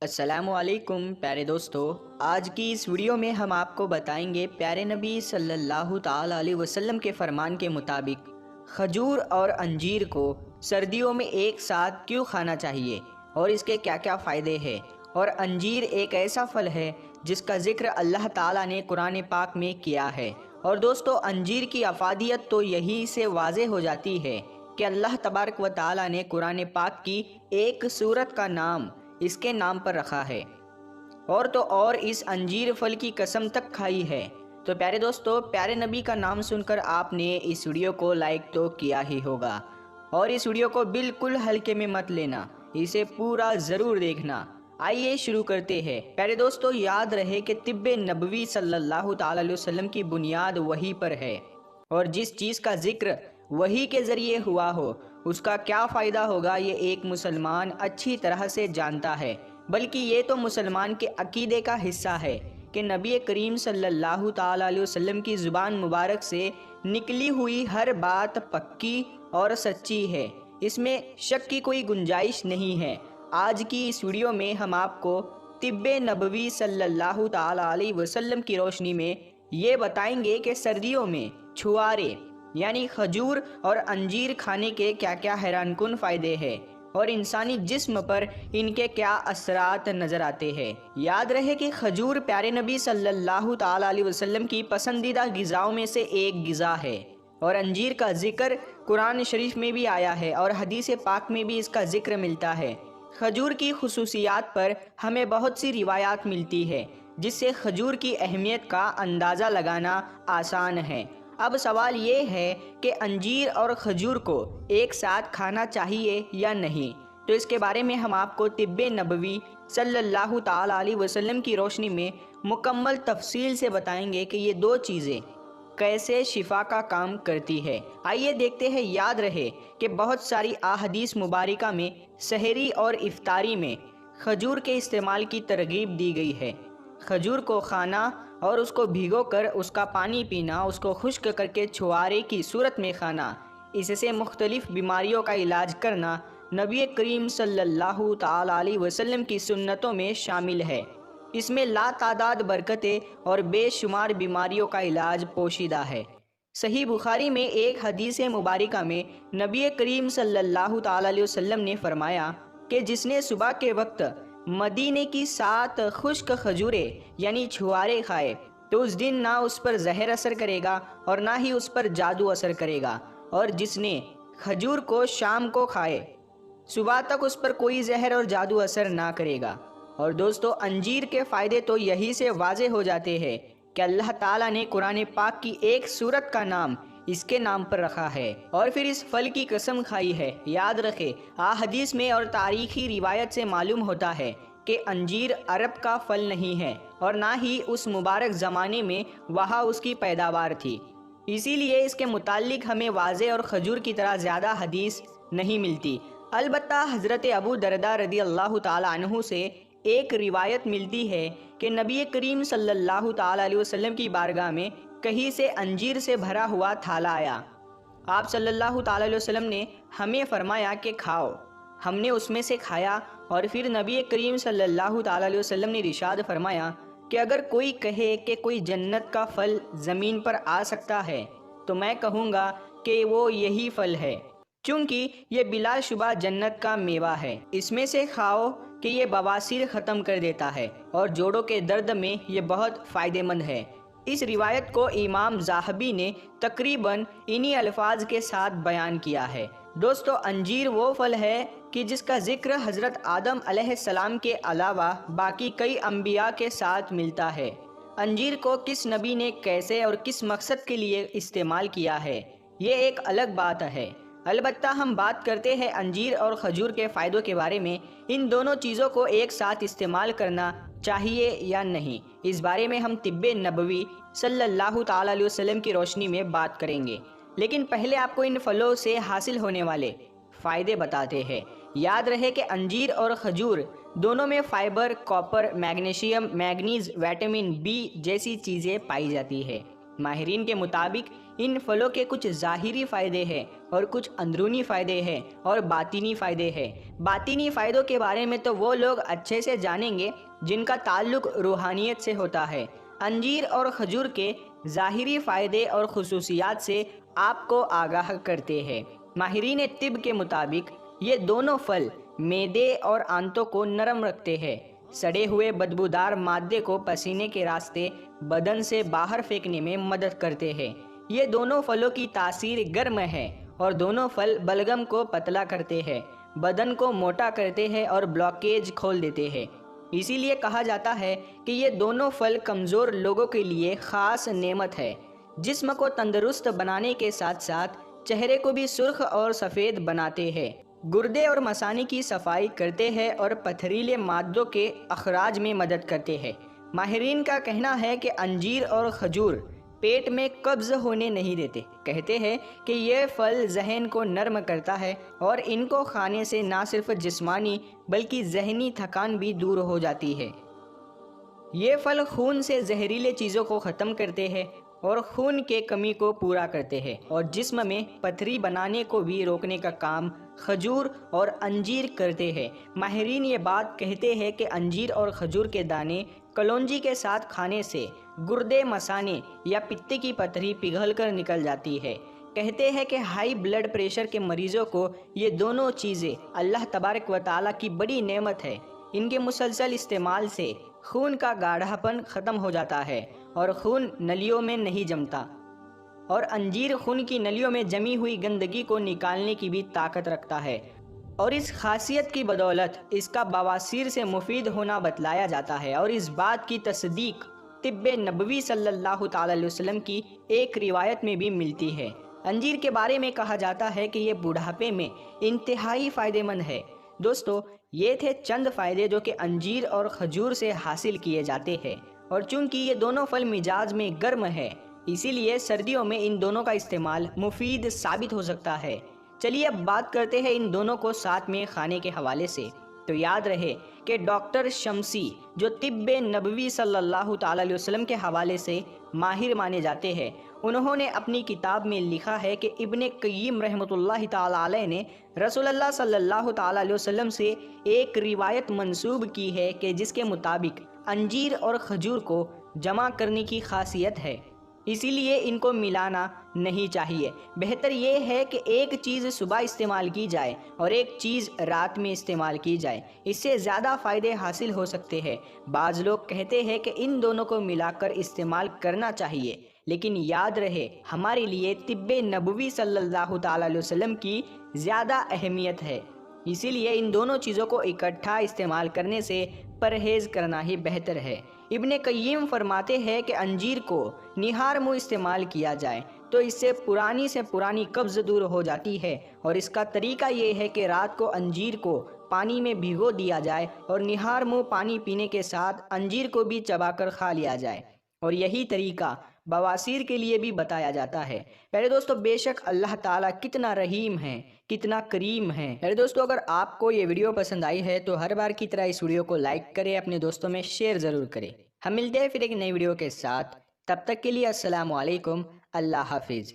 السلام علیکم پیارے دوستو، آج کی اس ویڈیو میں ہم آپ کو بتائیں گے پیارے نبی صلی اللہ تعالیٰ علیہ وسلم کے فرمان کے مطابق کھجور اور انجیر کو سردیوں میں ایک ساتھ کیوں کھانا چاہیے اور اس کے کیا کیا فائدے ہیں۔ اور انجیر ایک ایسا پھل ہے جس کا ذکر اللہ تعالیٰ نے قرآن پاک میں کیا ہے۔ اور دوستو، انجیر کی افادیت تو یہی سے واضح ہو جاتی ہے کہ اللہ تبارک و تعالیٰ نے قرآن پاک کی ایک سورت کا نام اس کے نام پر رکھا ہے، اور اس انجیر پھل کی قسم تک کھائی ہے۔ تو پیارے دوستو، پیارے نبی کا نام سن کر آپ نے اس ویڈیو کو لائک تو کیا ہی ہوگا، اور اس ویڈیو کو بالکل ہلکے میں مت لینا، اسے پورا ضرور دیکھنا۔ آئیے شروع کرتے ہیں۔ پیارے دوستو، یاد رہے کہ طب نبوی صلی اللہ تعالیٰ علیہ وسلم کی بنیاد وحی پر ہے، اور جس چیز کا ذکر وحی کے ذریعے ہوا ہو اس کا کیا فائدہ ہوگا یہ ایک مسلمان اچھی طرح سے جانتا ہے، بلکہ یہ تو مسلمان کے عقیدے کا حصہ ہے کہ نبی کریم صلی اللہ تعالیٰ علیہ وسلم کی زبان مبارک سے نکلی ہوئی ہر بات پکی اور سچی ہے، اس میں شک کی کوئی گنجائش نہیں ہے۔ آج کی اس ویڈیو میں ہم آپ کو طب نبوی صلی اللہ تعالیٰ علیہ وسلم کی روشنی میں یہ بتائیں گے کہ سردیوں میں چھوارے یعنی کھجور اور انجیر کھانے کے کیا کیا حیران کن فائدے ہیں، اور انسانی جسم پر ان کے کیا اثرات نظر آتے ہیں۔ یاد رہے کہ کھجور پیارے نبی صلی اللہ تعالیٰ علیہ وسلم کی پسندیدہ غذاؤں میں سے ایک غذا ہے، اور انجیر کا ذکر قرآن شریف میں بھی آیا ہے اور حدیث پاک میں بھی اس کا ذکر ملتا ہے۔ کھجور کی خصوصیات پر ہمیں بہت سی روایات ملتی ہے جس سے کھجور کی اہمیت کا اندازہ لگانا آسان ہے۔ اب سوال یہ ہے کہ انجیر اور کھجور کو ایک ساتھ کھانا چاہیے یا نہیں، تو اس کے بارے میں ہم آپ کو طب نبوی صلی اللہ تعالیٰ علیہ وسلم کی روشنی میں مکمل تفصیل سے بتائیں گے کہ یہ دو چیزیں کیسے شفا کا کام کرتی ہے۔ آئیے دیکھتے ہیں۔ یاد رہے کہ بہت ساری احادیث مبارکہ میں سحری اور افطاری میں کھجور کے استعمال کی ترغیب دی گئی ہے۔ کھجور کو کھانا اور اس کو بھگو کر اس کا پانی پینا، اس کو خشک کر کے چھوارے کی صورت میں کھانا، اس سے مختلف بیماریوں کا علاج کرنا نبی کریم صلی اللہ تعالیٰ علیہ وسلم کی سنتوں میں شامل ہے۔ اس میں لا تعداد برکتیں اور بے شمار بیماریوں کا علاج پوشیدہ ہے۔ صحیح بخاری میں ایک حدیث مبارکہ میں نبی کریم صلی اللہ تعالیٰ علیہ وسلم نے فرمایا کہ جس نے صبح کے وقت مدینے کی 7 خشک کھجوریں یعنی چھوارے کھائے تو اس دن نہ اس پر زہر اثر کرے گا اور نہ ہی اس پر جادو اثر کرے گا، اور جس نے کھجور کو شام کو کھائے صبح تک اس پر کوئی زہر اور جادو اثر نہ کرے گا۔ اور دوستو، انجیر کے فائدے تو یہی سے واضح ہو جاتے ہیں کہ اللہ تعالیٰ نے قرآن پاک کی ایک سورت کا نام اس کے نام پر رکھا ہے اور پھر اس پھل کی قسم کھائی ہے۔ یاد رکھے، احادیث میں اور تاریخی روایت سے معلوم ہوتا ہے کہ انجیر عرب کا پھل نہیں ہے اور نہ ہی اس مبارک زمانے میں وہاں اس کی پیداوار تھی، اسی لیے اس کے متعلق ہمیں واضح اور کھجور کی طرح زیادہ حدیث نہیں ملتی۔ البتہ حضرت ابو درداء رضی اللہ تعالیٰ عنہ سے ایک روایت ملتی ہے کہ نبی کریم صلی اللہ تعالیٰ علیہ وسلم کی بارگاہ میں کہیں سے انجیر سے بھرا ہوا تھالا آیا۔ آپ صلی اللہ تعالیٰ علیہ وسلم نے ہمیں فرمایا کہ کھاؤ۔ ہم نے اس میں سے کھایا، اور پھر نبی کریم صلی اللہ تعالیٰ علیہ وسلم نے ارشاد فرمایا کہ اگر کوئی کہے کہ کوئی جنت کا پھل زمین پر آ سکتا ہے تو میں کہوں گا کہ وہ یہی پھل ہے، چونکہ یہ بلا شبہ جنت کا میوہ ہے۔ اس میں سے کھاؤ کہ یہ بواسیر ختم کر دیتا ہے اور جوڑوں کے درد میں یہ بہت فائدہ مند ہے۔ اس روایت کو امام ذہبی نے تقریباً انہی الفاظ کے ساتھ بیان کیا ہے۔ دوستو، انجیر وہ پھل ہے کہ جس کا ذکر حضرت آدم علیہ السلام کے علاوہ باقی کئی انبیاء کے ساتھ ملتا ہے۔ انجیر کو کس نبی نے کیسے اور کس مقصد کے لیے استعمال کیا ہے یہ ایک الگ بات ہے۔ البتہ ہم بات کرتے ہیں انجیر اور کھجور کے فائدوں کے بارے میں۔ ان دونوں چیزوں کو ایک ساتھ استعمال کرنا چاہیے یا نہیں، اس بارے میں ہم طب نبوی صلی اللہ تعالیٰ علیہ وسلم کی روشنی میں بات کریں گے، لیکن پہلے آپ کو ان پھلوں سے حاصل ہونے والے فائدے بتاتے ہیں۔ یاد رہے کہ انجیر اور کھجور دونوں میں fibre, copper, magnesium, manganese, vitamin B جیسی چیزیں پائی جاتی ہے۔ ماہرین کے مطابق ان پھلوں کے کچھ ظاہری فائدے ہیں اور کچھ اندرونی فائدے ہیں اور باطنی فائدے ہیں۔ باطنی فائدوں کے بارے میں تو وہ لوگ اچھے سے جانیں گے جن کا تعلق روحانیت سے ہوتا ہے۔ انجیر اور کھجور کے ظاہری فائدے اور خصوصیات سے آپ کو آگاہ کرتے ہیں۔ ماہرین طب کے مطابق یہ دونوں پھل معدے اور آنتوں کو نرم رکھتے ہیں، سڑے ہوئے بدبودار مادے کو پسینے کے راستے بدن سے باہر پھینکنے میں مدد کرتے ہیں۔ یہ دونوں پھلوں کی تاثیر گرم ہے اور دونوں پھل بلغم کو پتلا کرتے ہیں، بدن کو موٹا کرتے ہیں اور بلاکیج کھول دیتے ہیں۔ اسی لیے کہا جاتا ہے کہ یہ دونوں پھل کمزور لوگوں کے لیے خاص نعمت ہے۔ جسم کو تندرست بنانے کے ساتھ ساتھ چہرے کو بھی سرخ اور سفید بناتے ہیں، گردے اور مثانے کی صفائی کرتے ہیں اور پتھریلے مادوں کے اخراج میں مدد کرتے ہیں۔ ماہرین کا کہنا ہے کہ انجیر اور کھجور پیٹ میں قبض ہونے نہیں دیتے۔ کہتے ہیں کہ یہ پھل ذہن کو نرم کرتا ہے اور ان کو کھانے سے نہ صرف جسمانی بلکہ ذہنی تھکان بھی دور ہو جاتی ہے۔ یہ پھل خون سے زہریلے چیزوں کو ختم کرتے ہیں اور خون کے کمی کو پورا کرتے ہیں اور جسم میں پتھری بنانے کو بھی روکنے کا کام کھجور اور انجیر کرتے ہیں۔ ماہرین یہ بات کہتے ہیں کہ انجیر اور کھجور کے دانے کلونجی کے ساتھ کھانے سے گردے، مثانے یا پتے کی پتھری پگھل کر نکل جاتی ہے۔ کہتے ہیں کہ ہائی بلڈ پریشر کے مریضوں کو یہ دونوں چیزیں اللہ تبارک و تعالیٰ کی بڑی نعمت ہے۔ ان کے مسلسل استعمال سے خون کا گاڑھا پن ختم ہو جاتا ہے اور خون نلیوں میں نہیں جمتا، اور انجیر خون کی نلیوں میں جمی ہوئی گندگی کو نکالنے کی بھی طاقت رکھتا ہے، اور اس خاصیت کی بدولت اس کا بواسیر سے مفید ہونا بتلایا جاتا ہے، اور اس بات کی تصدیق طب نبوی صلی اللہ تعالی علیہ وسلم کی ایک روایت میں بھی ملتی ہے۔ انجیر کے بارے میں کہا جاتا ہے کہ یہ بڑھاپے میں انتہائی فائدہ مند ہے۔ دوستو، یہ تھے چند فائدے جو کہ انجیر اور کھجور سے حاصل کیے جاتے ہیں، اور چونکہ یہ دونوں پھل مزاج میں گرم ہے اسی لیے سردیوں میں ان دونوں کا استعمال مفید ثابت ہو سکتا ہے۔ چلیے اب بات کرتے ہیں ان دونوں کو ساتھ میں کھانے کے حوالے سے۔ تو یاد رہے کہ ڈاکٹر شمسی جو طب نبوی صلی اللہ تعالی علیہ وسلم کے حوالے سے ماہر مانے جاتے ہیں، انہوں نے اپنی کتاب میں لکھا ہے کہ ابن قیم رحمۃ اللہ تعالی علیہ نے رسول اللہ صلی اللہ تعالی علیہ وسلم سے ایک روایت منسوب کی ہے کہ جس کے مطابق انجیر اور کھجور کو جمع کرنے کی خاصیت ہے، اسی لیے ان کو ملانا نہیں چاہیے۔ بہتر یہ ہے کہ ایک چیز صبح استعمال کی جائے اور ایک چیز رات میں استعمال کی جائے، اس سے زیادہ فائدے حاصل ہو سکتے ہیں۔ بعض لوگ کہتے ہیں کہ ان دونوں کو ملا کر استعمال کرنا چاہیے، لیکن یاد رہے ہمارے لیے طب نبوی صلی اللہ تعالی علیہ وسلم کی زیادہ اہمیت ہے، اسی لیے ان دونوں چیزوں کو اکٹھا استعمال کرنے سے پرہیز کرنا ہی بہتر ہے۔ ابن قیم فرماتے ہیں کہ انجیر کو نہار منہ استعمال کیا جائے تو اس سے پرانی قبض دور ہو جاتی ہے، اور اس کا طریقہ یہ ہے کہ رات کو انجیر کو پانی میں بھگو دیا جائے اور نہار منہ پانی پینے کے ساتھ انجیر کو بھی چبا کر کھا لیا جائے، اور یہی طریقہ بواسیر کے لیے بھی بتایا جاتا ہے۔ پیارے دوستو، بے شک اللہ تعالیٰ کتنا رحیم ہے، کتنا کریم ہے۔ پیارے دوستو، اگر آپ کو یہ ویڈیو پسند آئی ہے تو ہر بار کی طرح اس ویڈیو کو لائک کریں، اپنے دوستوں میں شیئر ضرور کریں۔ ہم ملتے ہیں پھر ایک نئی ویڈیو کے ساتھ، تب تک کے لیے السلام علیکم، اللہ حافظ۔